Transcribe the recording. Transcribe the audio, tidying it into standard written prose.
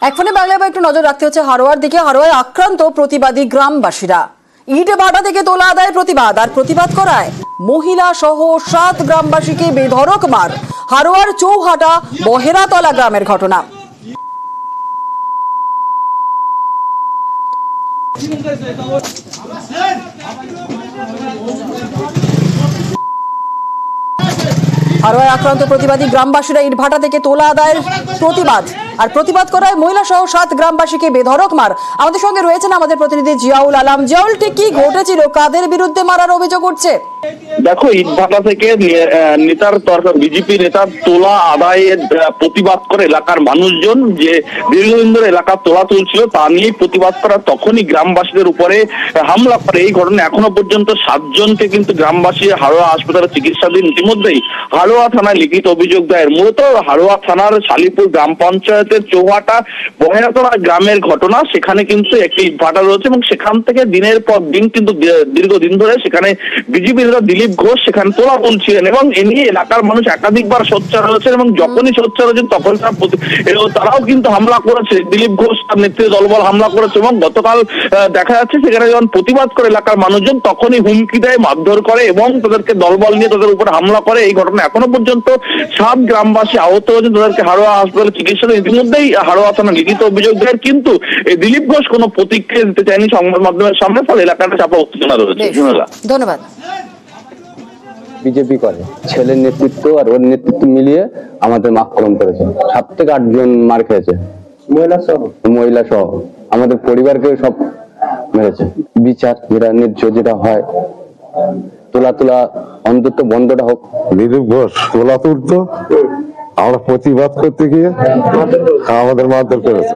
এখনই বাংলায় একটু নজর রাখতে হচ্ছে হারোয়ার দিকে। হারোয়ায় আক্রান্ত প্রতিবাদী গ্রামবাসীরা, ইট ভাটা থেকে তোলা আদায় প্রতিবাদ, আর প্রতিবাদ করায় মহিলা সহ 7 গ্রামবাসীকে বেধড়ক মার। হারোয়ার চৌহাটা বহেরাতলা গ্রামের ঘটনা। হারোয়ায় আক্রান্ত প্রতিবাদী গ্রামবাসীরা ইট ভাটা থেকে তোলা আদায়ের প্রতিবাদ, আর প্রতিবাদ করায় মহিলা সহ 7 গ্রামবাসীকে বেধড়ক মার। আমাদের সঙ্গে রয়েছেন আমাদের প্রতিনিধি জিয়াউল আলম। জিয়াউল, ঠিক কি ঘটেছিল, কাদের বিরুদ্ধে মারার অভিযোগ উঠছে? দেখো, ইট ভাটা থেকে নেতার বিজেপি নেতার তোলা আদায়ের প্রতিবাদ করে এলাকার মানুষজন যে দীর্ঘদিন ধরে এলাকার তোলা তুলছিল তা নিয়ে প্রতিবাদ করা, তখনই গ্রামবাসীদের উপরে হামলা করে। এই ঘটনা এখনো পর্যন্ত 7 জনকে কিন্তু গ্রামবাসী হারোয়া হাসপাতালে চিকিৎসাধীন। ইতিমধ্যেই হারোয়া থানায় লিখিত অভিযোগ দায়ের। মূলত হারোয়া থানার শালিপুর গ্রাম পঞ্চায়েতের চৌহাটা বহেরাতলা গ্রামের ঘটনা। সেখানে কিন্তু একটি ইট ভাটা রয়েছে এবং সেখান থেকে দিনের পর দিন কিন্তু দীর্ঘদিন ধরে সেখানে বিজেপি দিলীপ ঘোষ সেখানে তোলা তুলছিলেন এবং এ নিয়ে এলাকার মানুষ একাধিকবার সোচ্চার হয়েছেন এবং যখনই সোচ্চার হয়েছেন তখন তারাও কিন্তু হামলা করেছে। দিলীপ ঘোষ তার নেতৃত্বে দলবল হামলা করেছে এবং গতকাল দেখা যাচ্ছে সেখানে যখন প্রতিবাদ করে এলাকার মানুষজন তখনই হুমকি দেয়, মারধর করে এবং তাদেরকে দলবল নিয়ে তাদের উপর হামলা করে। এই ঘটনা এখনো পর্যন্ত 7 গ্রামবাসী আহত হয়েছেন, তাদেরকে হারোয়া হাসপাতালে চিকিৎসা দেন। ইতিমধ্যেই হারোয়া থানা লিখিত অভিযোগ দেয়, কিন্তু এই দিলীপ ঘোষ কোনো প্রতিক্রিয়া দিতে চায়নি সংবাদ মাধ্যমের সামনে, ফলে এলাকাটা চাপা উত্তেজনা রয়েছে। ধন্যবাদ। বিজেপি করে ছেলের নেতৃত্ব আর ওর নেতৃত্ব মিলিয়ে আমাদের আক্রমণ করেছে। 7 থেকে 8 জন মার খেয়েছে, মহিলা সহ আমাদের পরিবারকে সব মেরেছে। বিচার যেটা ন্যায্য যেটা হয়, তোলা অন্তত বন্ধটা হোক। দিলীপ ঘোষ তোলা তুলতো, আমরা প্রতিবাদ করতে গিয়ে আমাদের মারধর করেছে।